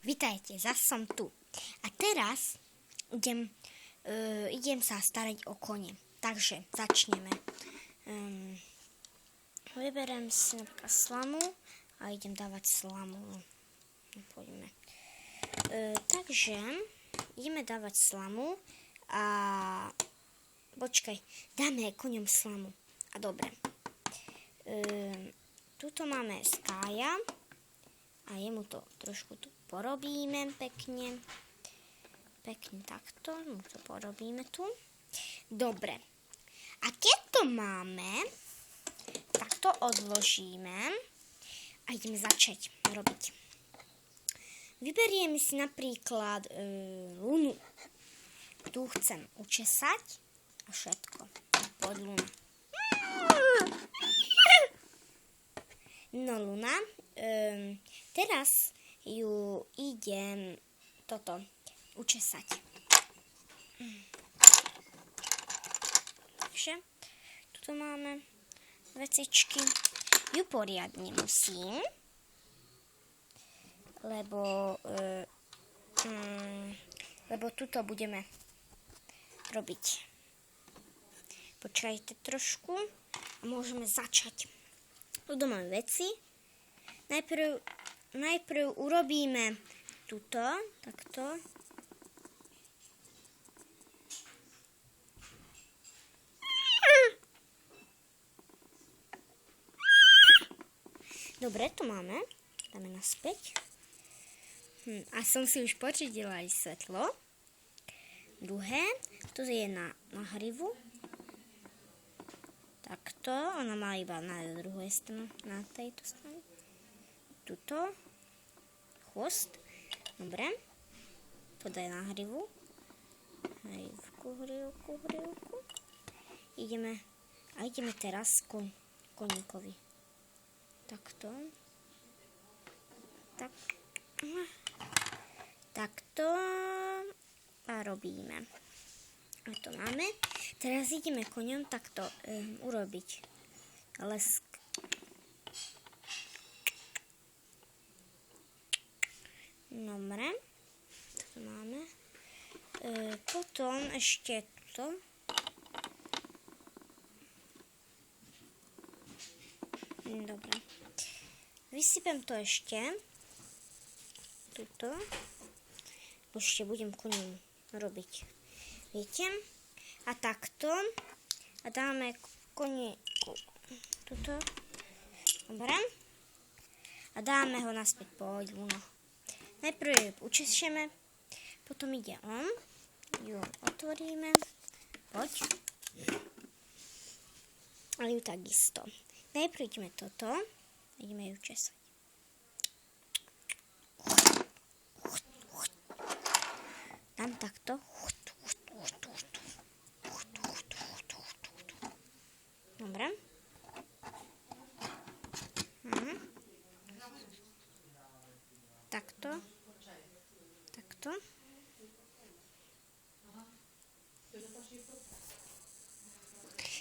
Vitajte, zas som tu. A teraz idem sa starať o kone. Takže začneme. Vyberiem si napríklad slamu a idem dávať slamu. Poďme. Takže ideme dávať slamu a počkaj, dáme koňom slamu. A dobre. Tuto máme Skája a jemu to trošku tu porobíme pekne. Pekne takto, mu to porobíme tu. Dobre. A keď to máme, tak to odložíme a ideme začať robiť. Vyberiem si napríklad Lunu. Tu chcem učesať a všetko. Poď Luna. No Luna, teraz ju idem učesať. Takže, tuto máme vecičky. Ju poriadne musím, lebo tuto budeme robiť. Počkajte trošku a môžeme začať. Tuto máme veci. Najprv urobíme tuto, takto. Dobre, to máme. Dáme naspäť. A som si už počítila aj svetlo. Druhé, tu je na hrivu. Takto, ona má iba na druhej strane, na tejto strane. Tuto, chvost, dobre, podaj na hrivu, hrivku, ideme teraz koníkovi. Takto, takto a robíme. A to máme. Teraz ideme koňom takto urobiť lesk. Dobre. To máme. Potom ešte toto. Dobre. Vysypem to ešte. Tuto. Ešte budem koňom robiť. Viete? A takto. A dáme koníku tuto. Dobre. A dáme ho naspäť. Poď, Luna. Najprv ju učešeme. Potom ide on. Ju otvoríme. Poď. A ju takisto. Najprv ideme toto. Ideme ju česať. Dám takto. Dobre. Takto.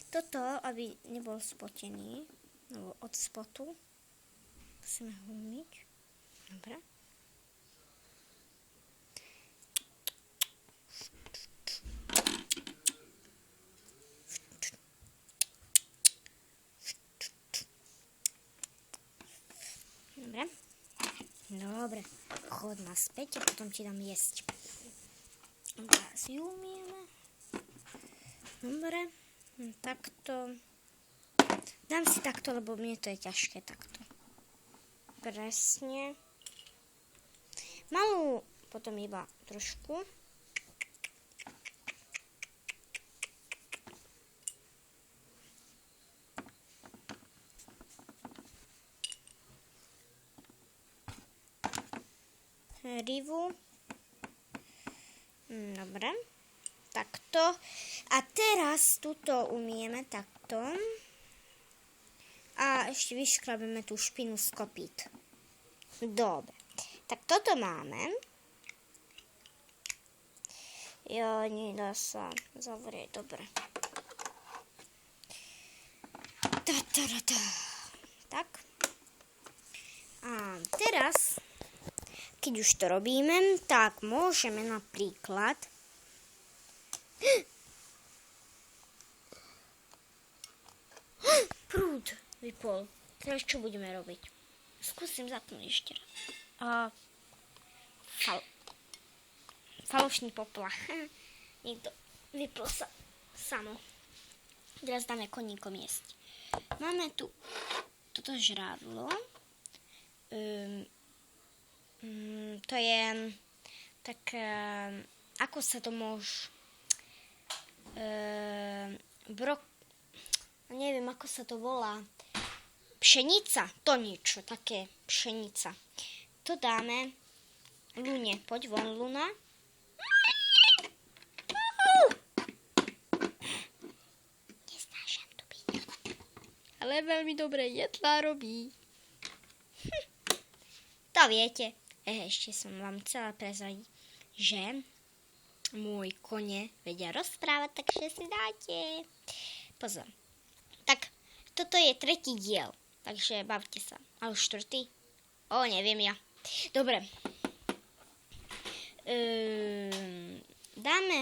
Toto, aby nebol spotený, alebo od spotu, musíme ho umyť. Dobre. Dobre, chod naspäť a potom ti dám jesť. Teraz ju umieme. Dobre, takto. Dám si takto, lebo mne to je ťažké takto. Presne. Malú, potom iba trošku. Hrivu. Dobre. Takto. A teraz tuto umieme takto. A ešte vyškrabeme tú špinu z kopít. Dobre. Tak toto máme. Jo, nedá sa zavrieť. Dobre. Tak. A teraz keď už to robíme, tak môžeme napríklad prúd vypol. Teraz čo budeme robiť? Skúsim zapnúť ešte raz. Falošný poplach. Niekto vypol sa samo. Teraz dáme koníkom jesť. Máme tu toto žrádlo. To je tak, ako sa to môže neviem, ako sa to volá, pšenica, to niečo, také pšenica. To dáme Lune, poď von, Luna. Neznášam to byť. Ale veľmi dobre jedlá robí. To viete. Ešte som vám chcela prezradiť, že môj kone vedia rozprávať, takže si dáte pozor. Tak, toto je 3. diel, takže bavte sa. Ale 4. Neviem ja. Dobre. Dáme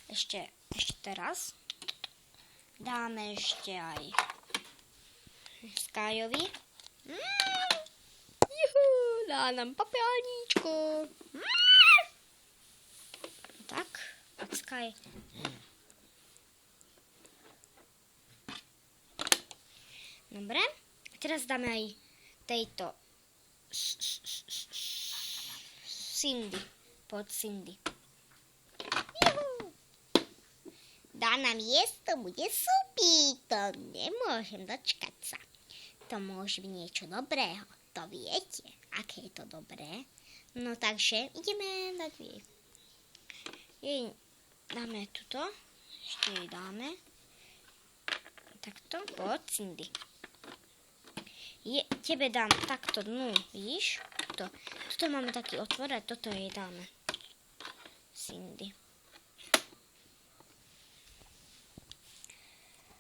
ešte teraz dáme ešte aj Skyovi. Juhu, dá nám papianíčko. Tak, a Sky. Dobre, teraz dáme aj tejto Cindy. Pod Cindy. Juhu. Dá nám jesť, to bude supí. To nemôžem dočkať sa. To môže byť niečo dobrého. To viete, aké je to dobré. No takže ideme dať jej. Dáme tuto. Ešte jej dáme. Takto. Pod Cindy. Tebe dám takto dnu. Vidíš? Tuto máme taký otvor a toto jej dáme. Cindy.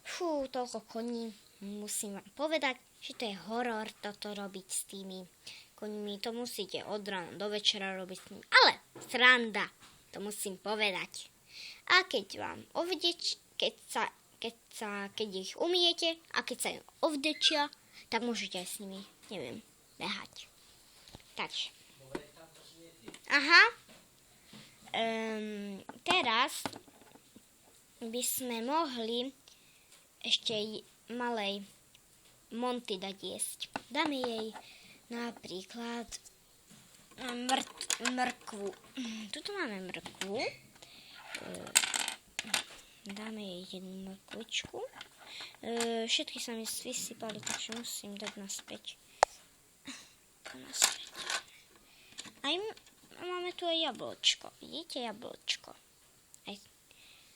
Fú, toľko koní. Musím vám povedať, že to je horor toto robiť s tými koňmi. To musíte od rána do večera robiť s nimi. Ale sranda, to musím povedať. A keď vám keď ich umiete a keď sa im ovdečia, tak môžete aj s nimi, neviem, behať. Takže. Aha. Teraz by sme mohli ešte malej Monty dať jesť. Dáme jej napríklad mrkvu. Tuto máme mrkvu. Dáme jej jednu mrkvičku. Všetky sa mi vysypali, takže musím dať naspäť. Aj máme tu aj jablčko. Vidíte jablčko?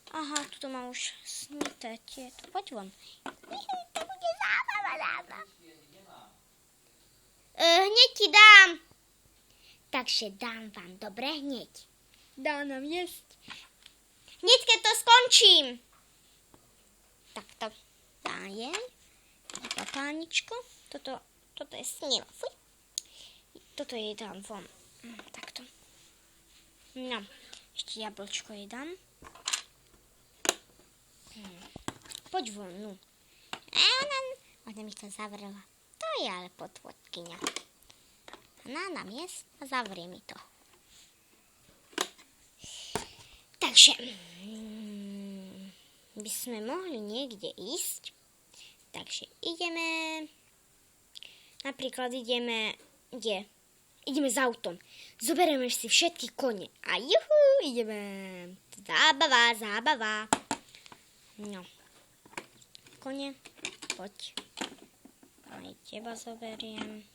Aha, tuto mám už smité tieto. Poď von. To bude zábava. Hneď ti dám. Takže dám vám, dobre, hneď. Dá nám jesť. Hneď, keď to skončím. Takto. Dájem. Papáničko. Toto je sníva. Fuj. Toto jej dám von. Takto. No. Ešte jablčko jej dám. Poď von, no. Ona mi to zavrela. To je ale podvodkyňa. Ona nám jesť a zavrie mi to. Takže by sme mohli niekde ísť. Takže ideme. Napríklad ideme. Kde? Ideme s autom. Zoberieme si všetky kone. A juhu, ideme. Zábava. No. Kone, poď. Aj teba zoberiem.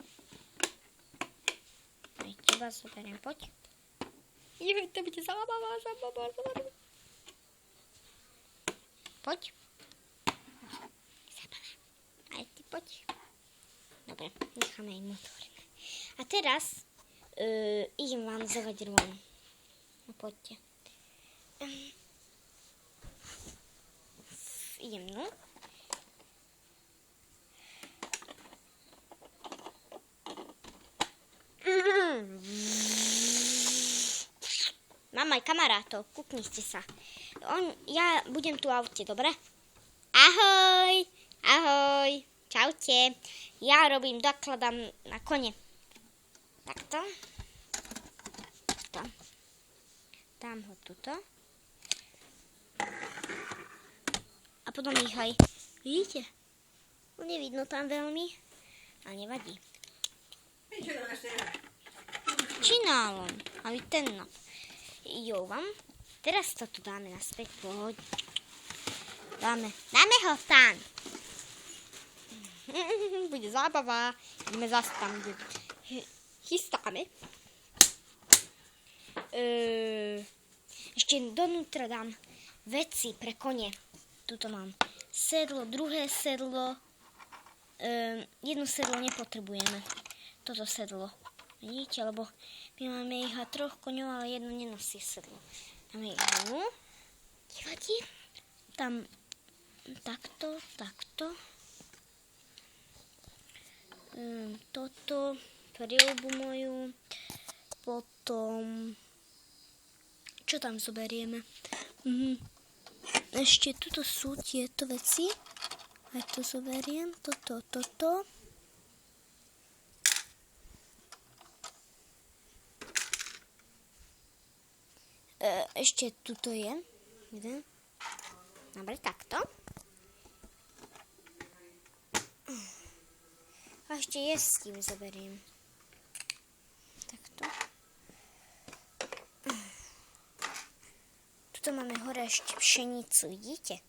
Poď. To bude zábava. Poď. Zábava. Aj ty poď. Dobre, necháme im otvoríme. A teraz idem vám zavať rôň. No poďte. Idem, no. mám aj kamarátov, kúknite sa. Ja budem tu v aute, dobre? Ahoj, ahoj, čaute. Ja dokladám na kone. Takto. Dám ho tuto. A potom ich aj, vidíte? Nevidno tam veľmi, a nevadí. Činálom, aby ten no. Jo vám, teraz to tu dáme naspäť, pohoď. Dáme ho tam. Bude zábava, ideme zase tam, kde chystáme. Ešte donútra dám veci pre kone. Tuto mám sedlo, druhé sedlo. Jedno sedlo nepotrebujeme. Toto sedlo. Vidíte, lebo my máme ich 3 koňov, ale jedno nenosí sedlo. Dáme jednu. Nevadí. Tam takto. Toto, prilbu moju. Potom čo tam zoberieme? Ešte tuto sú tieto veci. Aj to zoberiem. Toto. Ešte tuto je. Jeden. Dobre, takto. A ešte s kým zoberiem. Takto. Tuto máme hore ešte pšenicu, vidíte?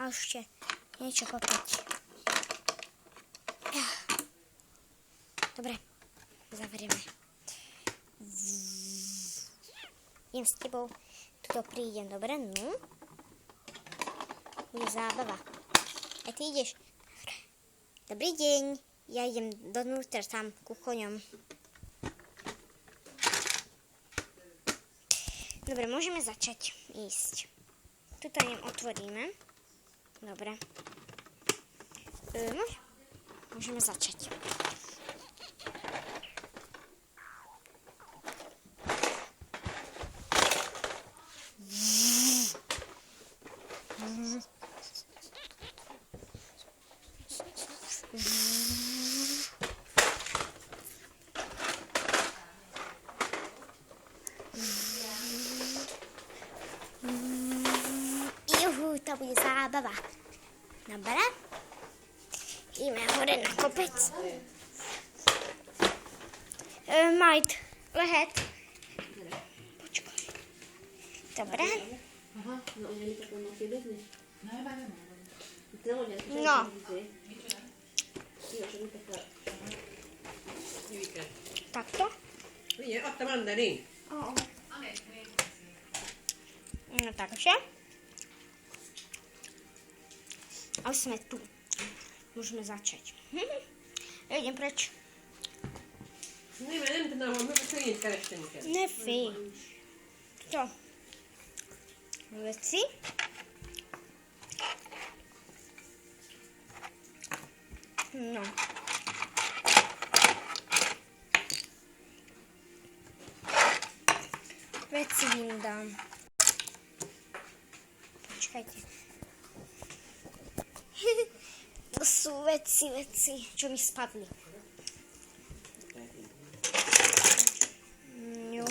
A ešte niečo kopať. Dobre, zavrieme. Idem s tebou, tuto prídem, dobre? No. Bude zábava. A ty ideš. Dobrý deň, ja idem donútra tam ku koňom. Dobre, môžeme začať ísť. Tuto otvoríme. Dobre. Môžeme začať. To bude zábava. Dobre. Ideme hore na kopec. Majt, lehet. Počkaj. Dobre. No. Takto. Otta mandarin. No takže. A už sme tu. Môžeme začať. Ja idem preč. Nem tudom, hogy megint keresni kell. Ne félj. Čo? Veci. No. Veci im dám. Počkajte. To sú veci, čo mi spadli. Jo.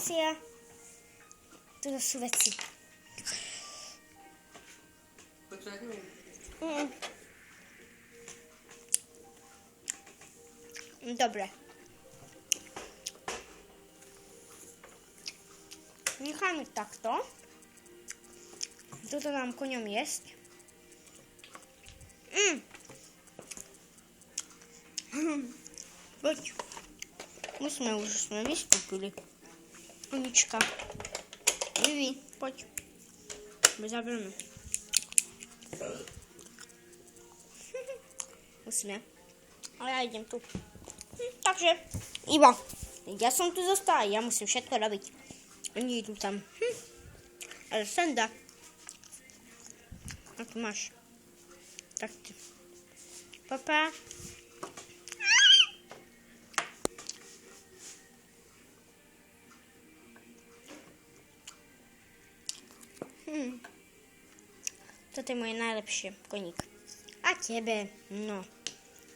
Sia. To sú veci. Dobre. Necháme takto. Toto nám koňom jesť. Poď. Už sme vystúpili. Anička. Vivi, poď. Zaberme. Musíme. Ale ja idem tu. Takže, ja som tu zostala, ja musím všetko robiť. Oni idú tam. A Ale senda. A tu máš. Tak ty. Papa. Toto je moje najlepšie, koník. A tebe, no.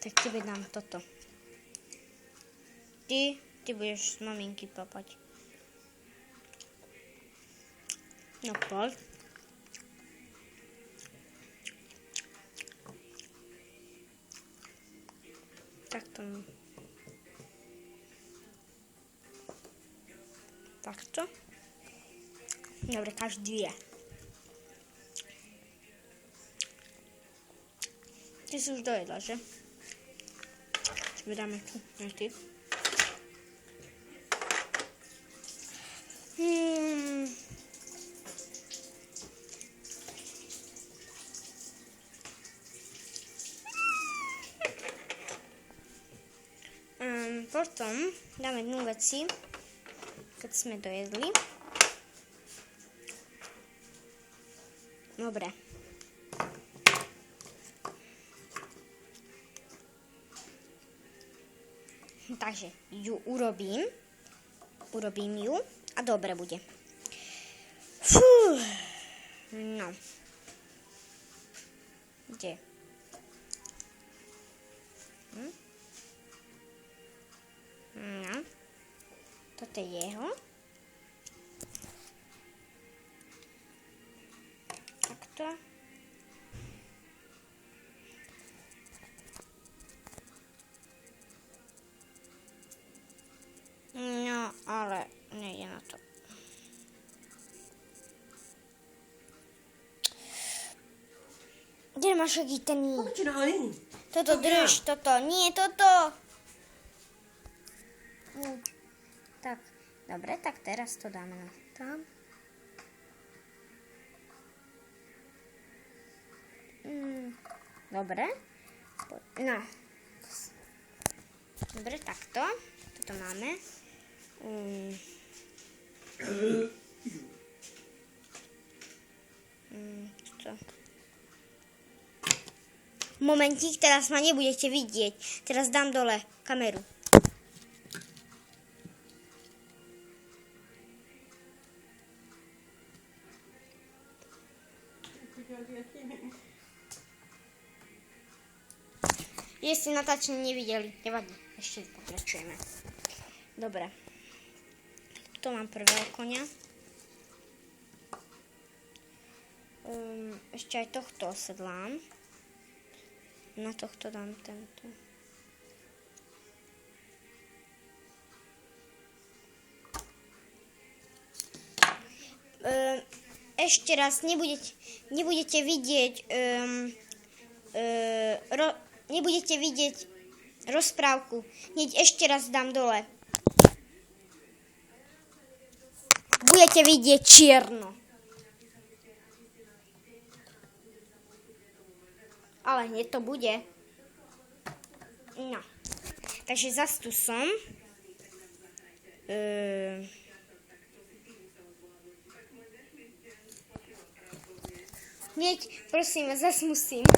Tak tebe dám toto. Ty budeš z maminky papať. No poď. Takto. Takto. Dobre, každý dvie. Ty si už dojedla, že? Tebe dáme tu, ne ty. Potom dáme jednu veci, keď sme dojedli. Dobre. Takže ju urobím ju a dobre bude. Fú. No. Kde? No. Toto je jeho. Takto. No, ale nejde na to. Kde máš aký ten... Toto drž, toto, nie, toto. Tak, dobre, tak teraz to dáme na tam. Dobre. No. Dobre, takto. Toto máme. Co? Momentík, teraz ma nebudete vidieť. Teraz dám dole kameru. Jestli natáčení nevideli, nevadí, ešte pokračujeme. Dobre. Tu mám prvého konia. Ešte aj tohto osedlám. Na tohto dám tento. Ešte raz, nebudete vidieť nebudete vidieť rozprávku. Hneď ešte raz dám dole. Budete vidieť čierno. Ale hneď to bude. No. Takže zas tu som. Hneď, prosím, zas musím.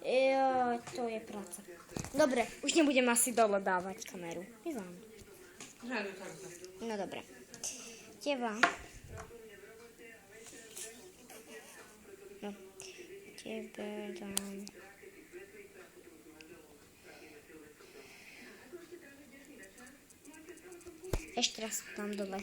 Jo, to je práca. Dobre, už nebudem asi dole dávať kameru. Vyzvám. No dobre. Teba. No. Tebe dám. Ešte raz tam dole.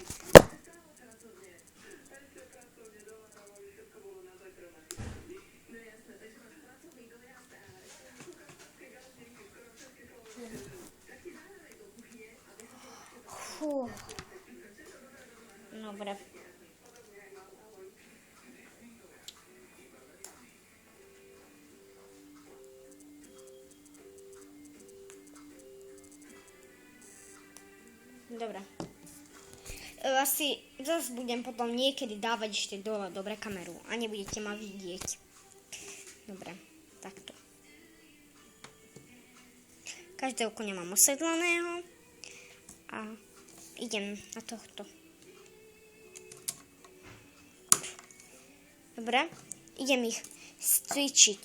Fú. Dobre. Dobre. Asi zase budem potom niekedy dávať ešte dole dobre kameru a nebudete ma vidieť. Dobre, takto. Každého konia mám osedlaného a idem na tohto. Dobre, idem ich cvičiť.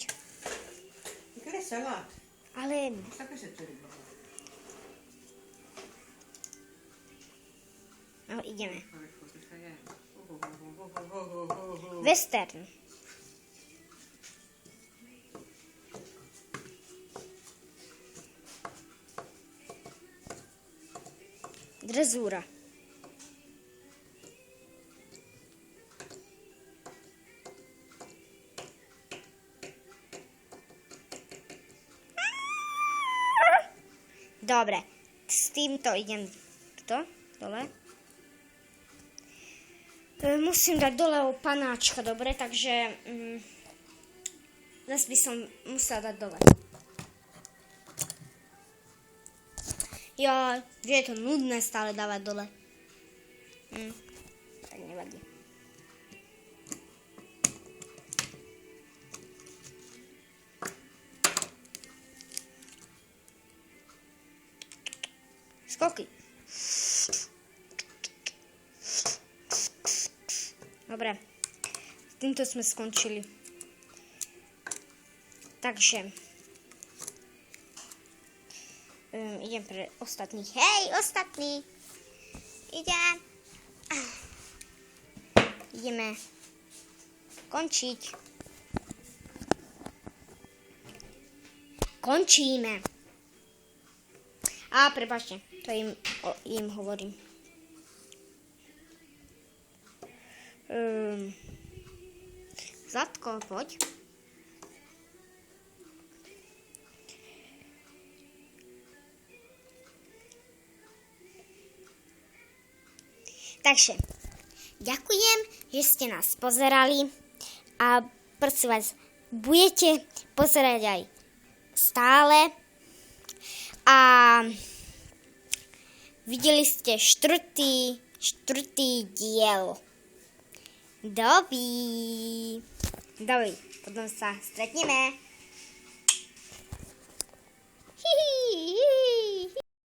Che salata? Ale Sa che c'è tu? no, ideme. Western. Drezura. Dobre, s týmto idem dole. Musím dať dole o panáčka, dobre, takže zase by som musela dať dole. Ja, že je to nudné stále dávať dole. Tak nevadí. Skoky. Dobre, s týmto sme skončili. Takže idem pre ostatných. Hej, ostatní! Ideme končiť. Končíme. A prepáčte, to im hovorím. Zlatko, poď. Takže, ďakujem, že ste nás pozerali a prosím vás, budete pozerať aj stále a videli ste štvrtý diel. Dobrý, potom sa stretneme. Hihi.